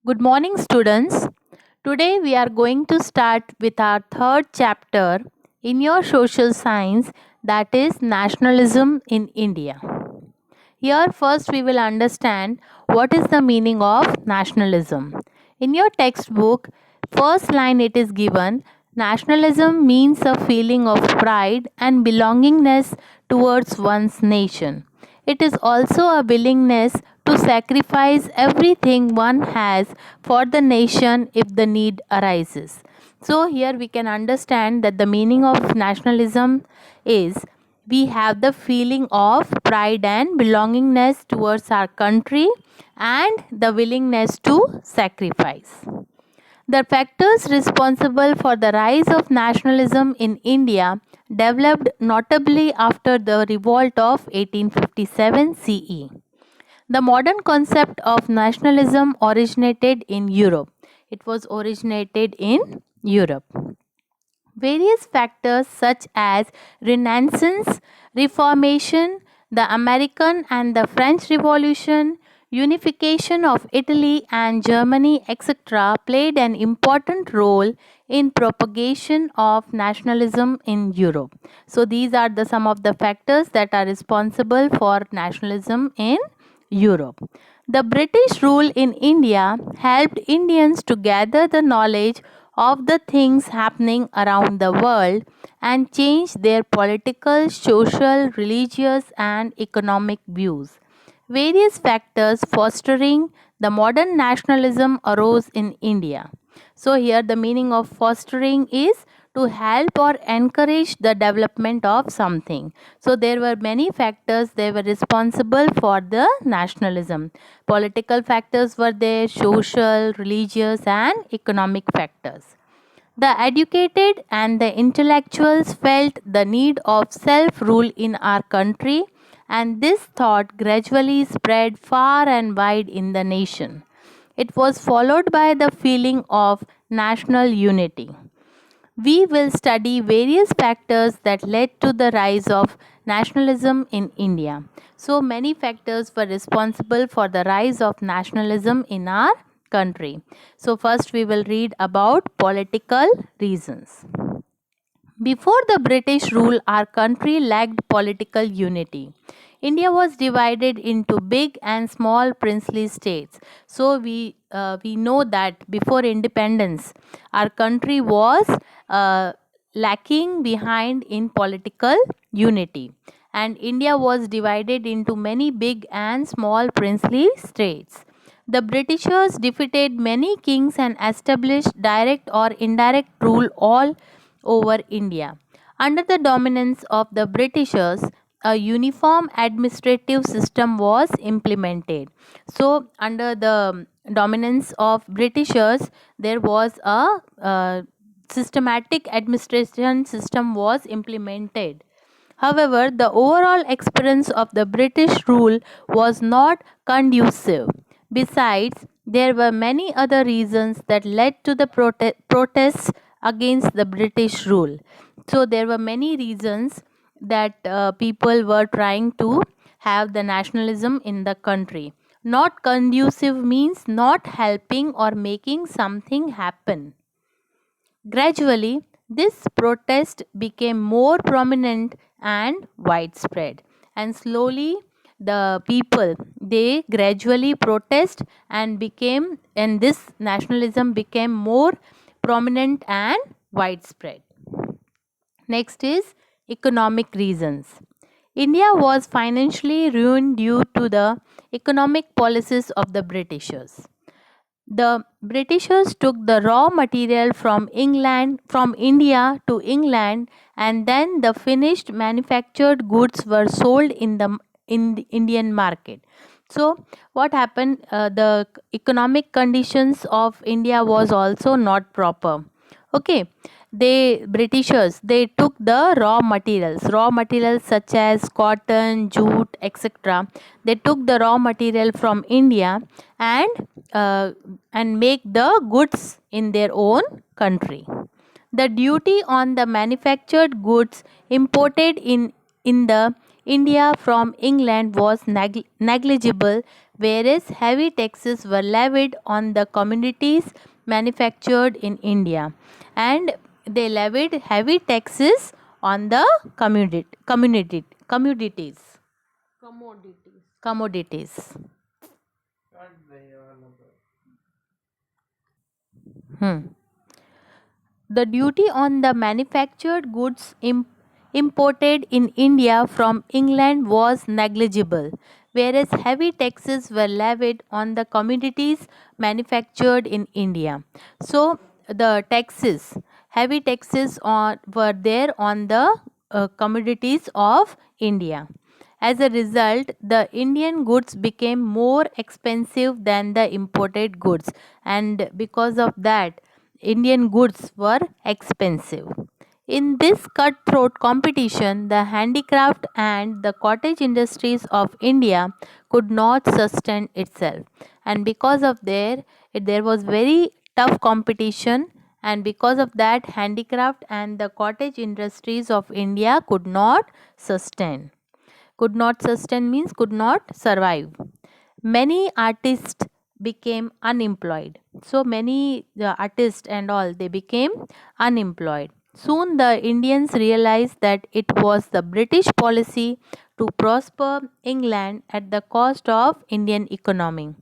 Good morning, students. Today we are going to start with our third chapter in your social science, that is nationalism in India. Here, first, we will understand what is the meaning of nationalism. In your textbook, first line it is given nationalism means a feeling of pride and belongingness towards one's nation. It is also a willingness to sacrifice everything one has for the nation if the need arises. So, here we can understand that the meaning of nationalism is we have the feeling of pride and belongingness towards our country and the willingness to sacrifice. The factors responsible for the rise of nationalism in India developed notably after the revolt of 1857 CE. The modern concept of nationalism originated in Europe. It was originated in Europe. Various factors such as Renaissance, Reformation, the American and the French Revolution, unification of Italy and Germany, etc., played an important role in propagation of nationalism in Europe. So these are the some of the factors that are responsible for nationalism in Europe. The British rule in India helped Indians to gather the knowledge of the things happening around the world and change their political, social, religious, and economic views. Various factors fostering the modern nationalism arose in India. So, here the meaning of fostering is to help or encourage the development of something. So, there were many factors they were responsible for the nationalism. Political factors were there, social, religious, and economic factors. The educated and the intellectuals felt the need of self rule in our country, and this thought gradually spread far and wide in the nation. It was followed by the feeling of national unity. We will study various factors that led to the rise of nationalism in India. So, many factors were responsible for the rise of nationalism in our country. So, first we will read about political reasons. Before the British rule, our country lacked political unity. India was divided into big and small princely states. So we know that before independence, our country was lacking behind in political unity, and India was divided into many big and small princely states. The Britishers defeated many kings and established direct or indirect rule all over India. Under the dominance of the Britishers, a uniform administrative system was implemented. So, under the dominance of Britishers, there was a systematic administration system was implemented. However, the overall experience of the British rule was not conducive. Besides, there were many other reasons that led to the protests against the British rule. So, there were many reasons that people were trying to have the nationalism in the country. Not conducive means not helping or making something happen. Gradually, this protest became more prominent and widespread, and slowly the people they gradually protest and this nationalism became more prominent and widespread. Next is economic reasons. India was financially ruined due to the economic policies of the Britishers. The Britishers took the raw material from India to England, and then the finished manufactured goods were sold in the Indian market. So what happened? The economic conditions of India was also not proper. Okay, they Britishers they took the raw materials such as cotton, jute, etc. They took the raw material from India and make the goods in their own country. The duty on the manufactured goods imported in the India from England was negligible whereas heavy taxes were levied on the commodities manufactured in India, and they levied heavy taxes on the commodities. Commodities. Hmm. The duty on the manufactured goods imported in India from England was negligible, whereas heavy taxes were levied on the commodities manufactured in India. So, the taxes, heavy taxes were there on the commodities of India. As a result, the Indian goods became more expensive than the imported goods, and because of that, Indian goods were expensive. In this cutthroat competition, the handicraft and the cottage industries of India could not sustain itself, and because of there was very tough competition, and because of that, handicraft and the cottage industries of India sustain. Could not sustain means could not survive. Many artists became unemployed. So many the artists and all they became unemployed. Soon the Indians realized that it was the British policy to prosper England at the cost of Indian economy.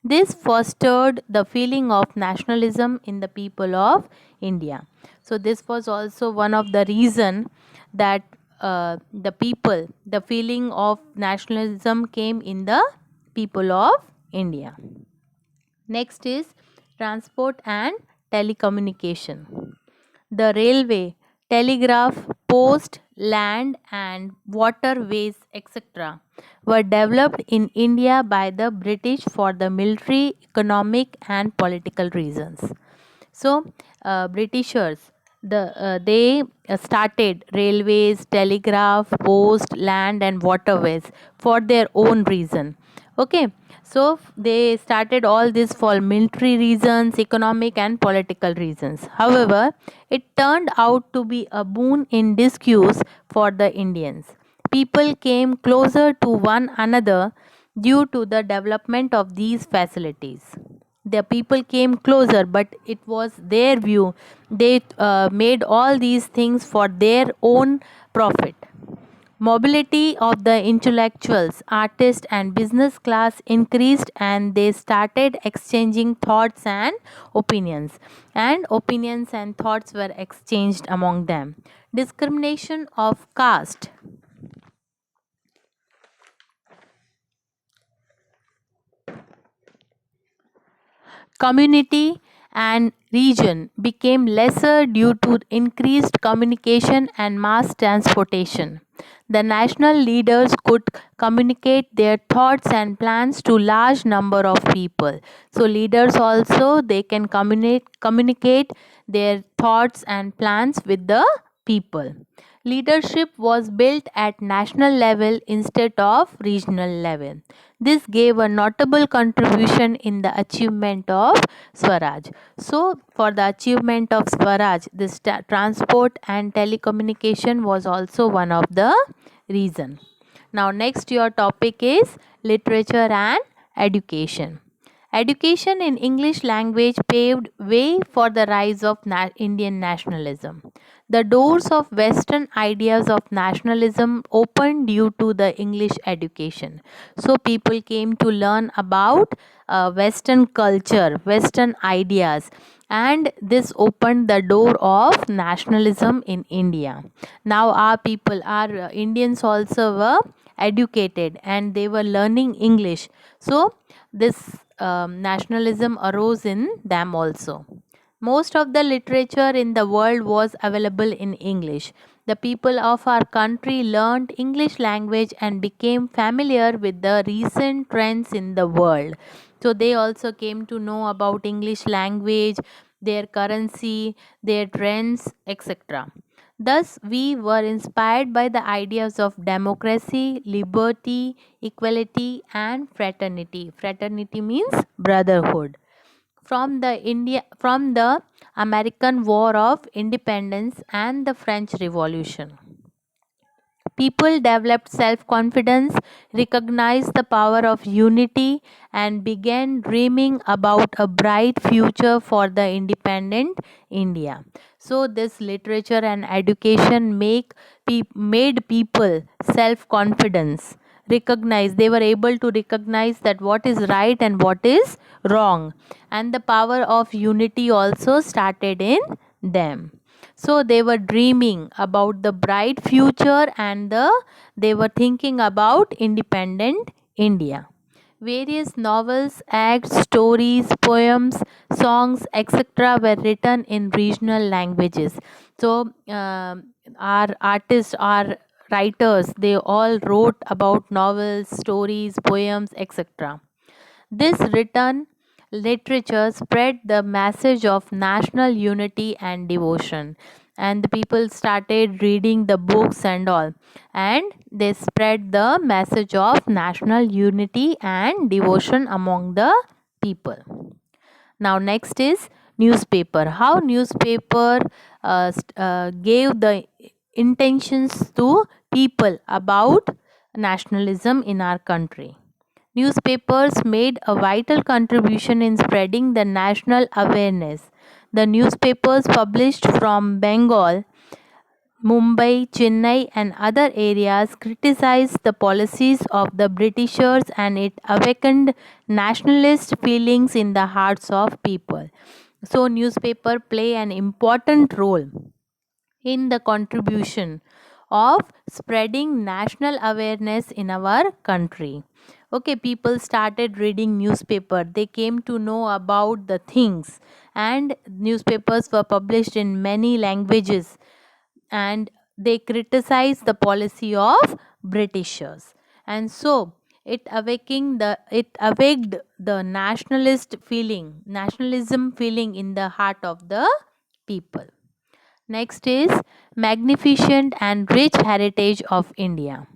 This fostered the feeling of nationalism in the people of India. So this was also one of the reason that the feeling of nationalism came in the people of India. Next is transport and telecommunication. The railway, telegraph, post, land, and waterways, etc., were developed in India by the British for the military, economic, and political reasons. So, Britishers, they started railways, telegraph, post, land, and waterways for their own reason. Okay, so they started all this for military reasons, economic, and political reasons. However, it turned out to be a boon in disuse for the Indians. People came closer to one another due to the development of these facilities. The people came closer, but it was their view. They made all these things for their own profit. Mobility of the intellectuals, artists, and business class increased, and they started exchanging thoughts and opinions. And opinions and thoughts were exchanged among them. Discrimination of caste. Community and region became lesser due to increased communication and mass transportation. The national leaders could communicate their thoughts and plans to large number of people. So leaders also they can communicate their thoughts and plans with the people. Leadership was built at national level instead of regional level. This gave a notable contribution in the achievement of Swaraj. So, for the achievement of Swaraj, this transport and telecommunication was also one of the reason. Now, next your topic is literature and education. Education in English language paved way for the rise of Indian nationalism. The doors of Western ideas of nationalism opened due to the English education. So people came to learn about Western culture, Western ideas, and this opened the door of nationalism in India. Now our people, our Indians also were educated and they were learning English. So this nationalism arose in them also. Most of the literature in the world was available in English. The people of our country learned English language and became familiar with the recent trends in the world. So they also came to know about English language, their currency, their trends, etc. Thus, we were inspired by the ideas of democracy, liberty, equality, and fraternity. Fraternity means brotherhood. From the American War of Independence and the French Revolution. People developed self confidence, recognized the power of unity, and began dreaming about a bright future for the independent India. So, this literature and education made people self confidence. Recognize They were able to recognize that what is right and what is wrong, and the power of unity also started in them. So they were dreaming about the bright future, and they were thinking about independent India. Various novels, acts, stories, poems, songs, etc. were written in regional languages. So our artists, our writers, they all wrote about novels, stories, poems, etc. This written literature spread the message of national unity and devotion, and the people started reading the books and all, and they spread the message of national unity and devotion among the people. Now next is newspaper. How newspaper gave the intentions to people about nationalism in our country. Newspapers made a vital contribution in spreading the national awareness. The newspapers published from Bengal, Mumbai, Chennai, and other areas criticized the policies of the Britishers, and it awakened nationalist feelings in the hearts of people. So, newspaper play an important role in the contribution of spreading national awareness in our country. Okay, people started reading newspaper, they came to know about the things, and newspapers were published in many languages, and they criticized the policy of Britishers. And so it awaked the nationalism feeling in the heart of the people. Next is magnificent and rich heritage of India.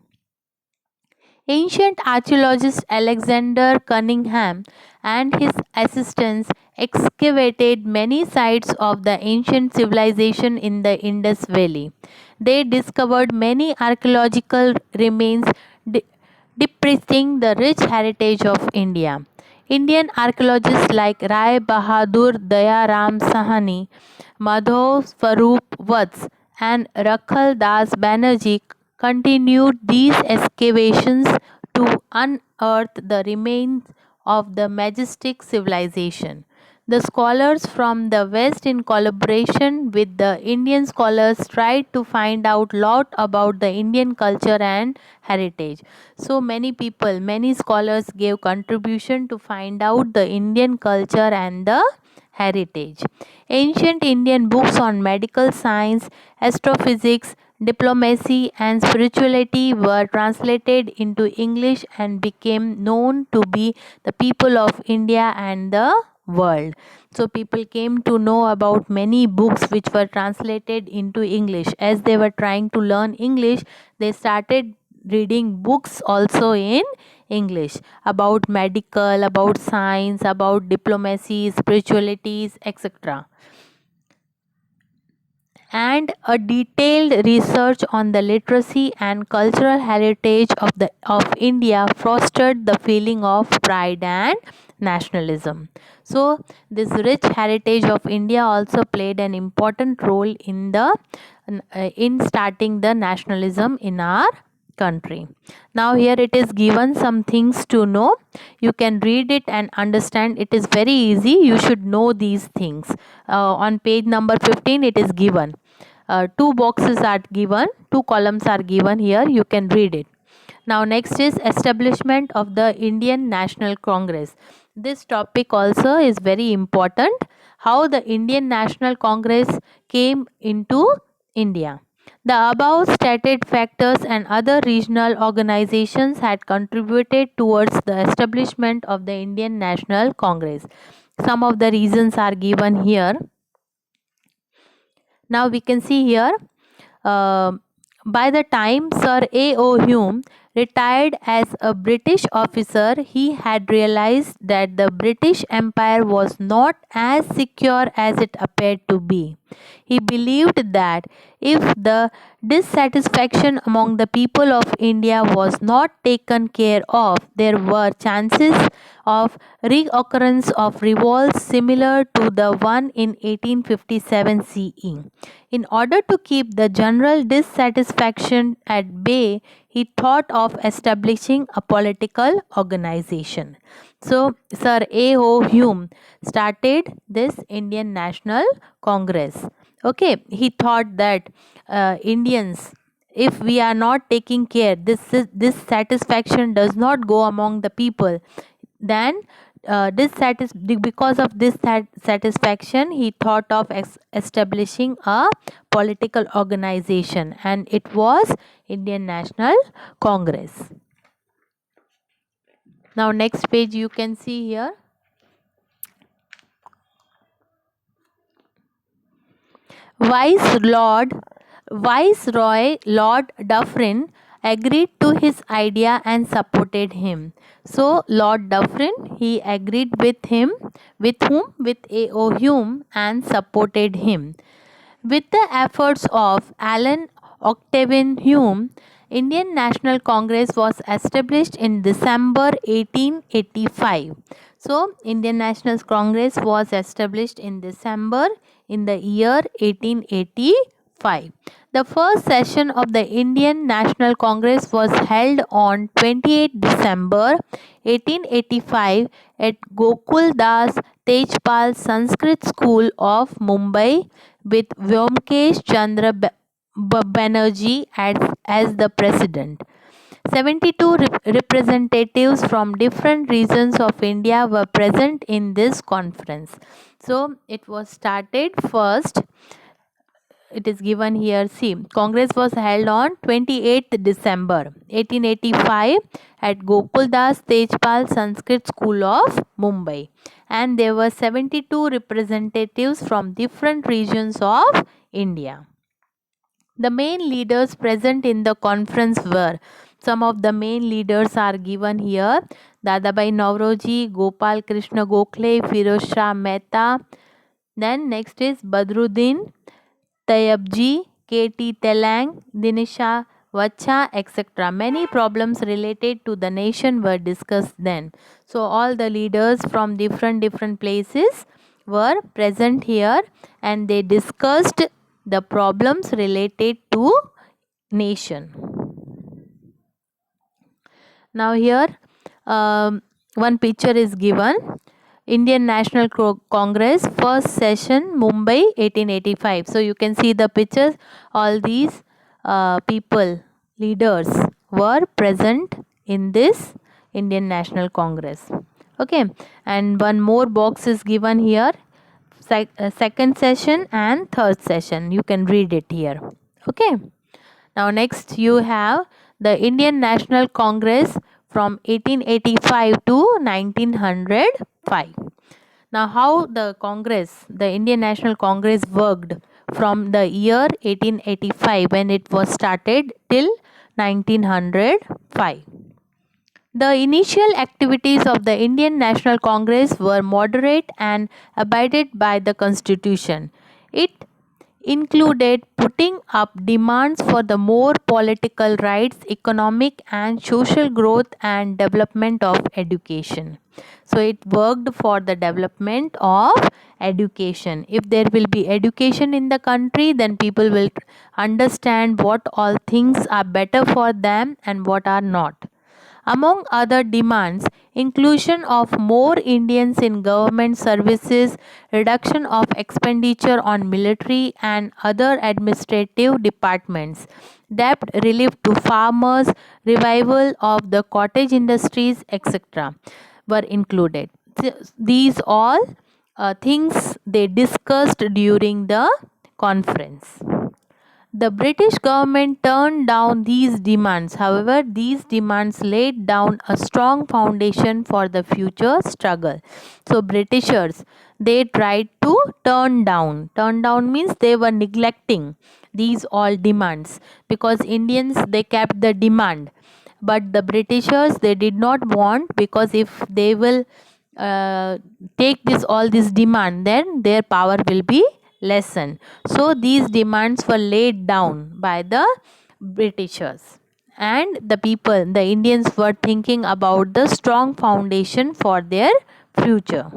Ancient archaeologist Alexander Cunningham and his assistants excavated many sites of the ancient civilization in the Indus Valley. They discovered many archaeological remains depicting the rich heritage of India. Indian archaeologists like Rai Bahadur Dayaram Sahani, Madhav Swarup Vats, and Rakhal Das Banerjee continued these excavations to unearth the remains of the majestic civilization. The scholars from the West, in collaboration with the Indian scholars, tried to find out lot about the Indian culture and heritage. So many people, many scholars gave contribution to find out the Indian culture and the heritage. Ancient Indian books on medical science, astrophysics, diplomacy, and spirituality were translated into English and became known to be the people of India and the world. So people came to know about many books which were translated into English. As they were trying to learn English, they started reading books also in English about medical, about science, about diplomacy, spiritualities, etc. And a detailed research on the literacy and cultural heritage of India fostered the feeling of pride and nationalism. So this rich heritage of India also played an important role in starting the nationalism in our country. Now here it is given some things to know. You can read it and understand. It is very easy. You should know these things. On page number 15 it is given. Two boxes are given, two columns are given here. You can read it. Now next is establishment of the Indian National Congress. This topic also is very important. How the Indian National Congress came into India. The above stated factors and other regional organizations had contributed towards the establishment of the Indian National Congress. Some of the reasons are given here. Now we can see here, by the time Sir A.O. Hume retired as a British officer, he had realized that the British Empire was not as secure as it appeared to be. He believed that if the dissatisfaction among the people of India was not taken care of, there were chances of reoccurrence of revolts similar to the one in 1857 CE. In order to keep the general dissatisfaction at bay, he thought of establishing a political organization. So, Sir A. O. Hume started this Indian National Congress. Okay, he thought that Indians, if we are not taking care, this satisfaction does not go among the people, then because of this satisfaction, he thought of establishing a political organization, and it was Indian National Congress. Now next page you can see here. Viceroy Lord Dufferin agreed to his idea and supported him. So Lord Dufferin, he agreed with him, with whom? With A.O. Hume, and supported him. With the efforts of Alan Octavian Hume, Indian National Congress was established in December 1885. So, Indian National Congress was established in December in the year 1885. The first session of the Indian National Congress was held on 28 December 1885 at Gokul Das Tejpal Sanskrit School of Mumbai with Vyomkesh Chandra Banerjee as the president. 72 representatives from different regions of India were present in this conference. So it was started first. It is given here. See, Congress was held on 28th December 1885 at Gokul Das Tejpal Sanskrit School of Mumbai, and there were 72 representatives from different regions of India. The main leaders present in the conference were, some of the main leaders are given here: Dadabhai Naoroji, Gopal Krishna Gokhale, Firoz Shah Mehta. Then next is Badruddin Tayyabji, K.T. Telang, Dinisha Vacha, etc. Many problems related to the nation were discussed then. So all the leaders from different places were present here, and they discussed the problems related to nation. Now here one picture is given. Indian National Congress first session Mumbai 1885. So you can see the pictures. All these people, leaders were present in this Indian National Congress. Okay, and one more box is given here. Second session and third session. You can read it here. Okay. Now next you have the Indian National Congress from 1885 to 1905. Now how the Congress, the Indian National Congress worked from the year 1885 when it was started till 1905. The initial activities of the Indian National Congress were moderate and abided by the Constitution. It included putting up demands for the more political rights, economic and social growth, and development of education. So it worked for the development of education. If there will be education in the country, then people will understand what all things are better for them and what are not. Among other demands, inclusion of more Indians in government services, reduction of expenditure on military and other administrative departments, debt relief to farmers, revival of the cottage industries, etc. were included. These all things they discussed during the conference. The British government turned down these demands. However, these demands laid down a strong foundation for the future struggle. So, Britishers, they tried to turn down. Turn down means they were neglecting these all demands, because Indians, they kept the demand. But the Britishers, they did not want, because if they will take all this demand, then their power will be lesson. So these demands were laid down by the Britishers. And the Indians were thinking about the strong foundation for their future.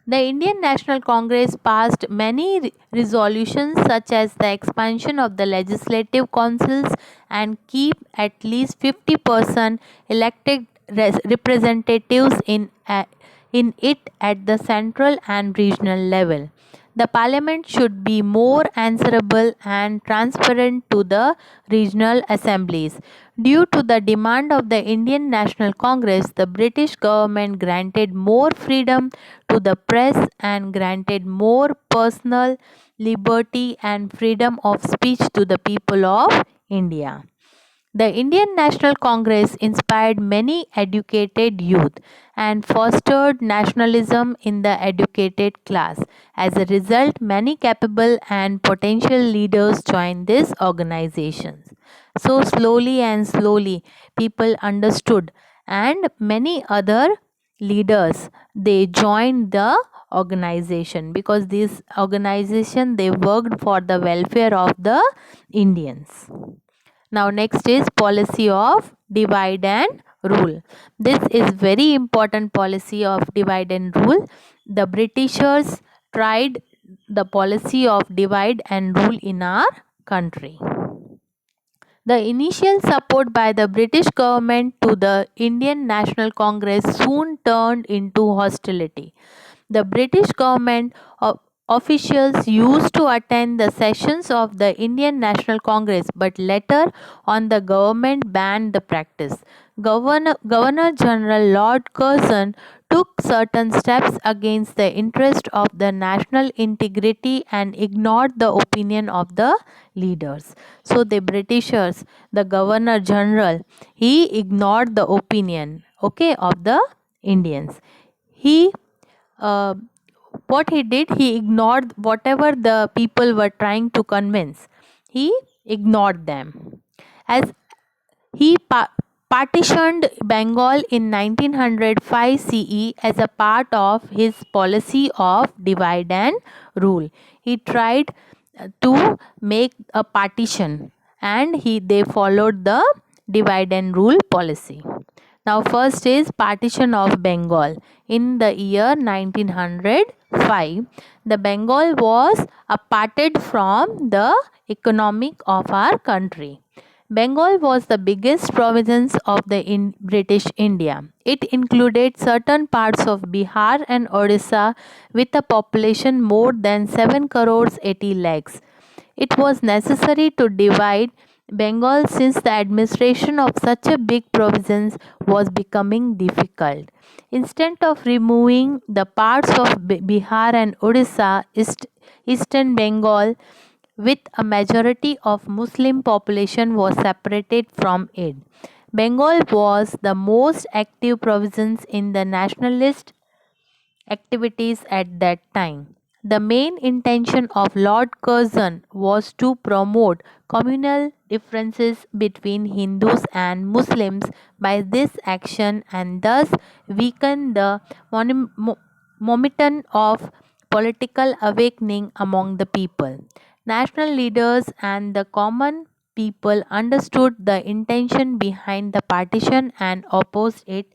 The Indian National Congress passed many resolutions such as the expansion of the legislative councils and keep at least 50% elected representatives in it at the central and regional level. The parliament should be more answerable and transparent to the regional assemblies. Due to the demand of the Indian National Congress, the British government granted more freedom to the press and granted more personal liberty and freedom of speech to the people of India. The Indian National Congress inspired many educated youth and fostered nationalism in the educated class. As a result, many capable and potential leaders joined these organizations. So, slowly and slowly, people understood, and many other leaders they joined the organization, because this organization they worked for the welfare of the Indians. Now next is policy of divide and rule. This is very important policy of divide and rule. The Britishers tried the policy of divide and rule in our country. The initial support by the British government to the Indian National Congress soon turned into hostility. The British government officials used to attend the sessions of the Indian National Congress, but later on the government banned the practice. Governor General Lord Curzon took certain steps against the interest of the national integrity and ignored the opinion of the leaders. So the Britishers, the Governor General, he ignored the opinion, okay, of the Indians. He uh, what he did, he ignored whatever the people were trying to convince. He ignored them. As he partitioned Bengal in 1905 CE as a part of his policy of divide and rule. He tried to make a partition, and they followed the divide and rule policy. Now first is partition of Bengal. In the year 1905, the Bengal was aparted from the economic of our country. Bengal was the biggest province of the British India. It included certain parts of Bihar and Odisha with a population more than 7 crores 80 lakhs. It was necessary to divide Bengal since the administration of such a big province was becoming difficult. Instead of removing the parts of Bihar and Odisha, Eastern Bengal with a majority of Muslim population was separated from it. Bengal was the most active province in the nationalist activities at that time. The main intention of Lord Curzon was to promote communal differences between Hindus and Muslims by this action, and thus weaken the momentum of political awakening among the people. National leaders and the common people understood the intention behind the partition and opposed it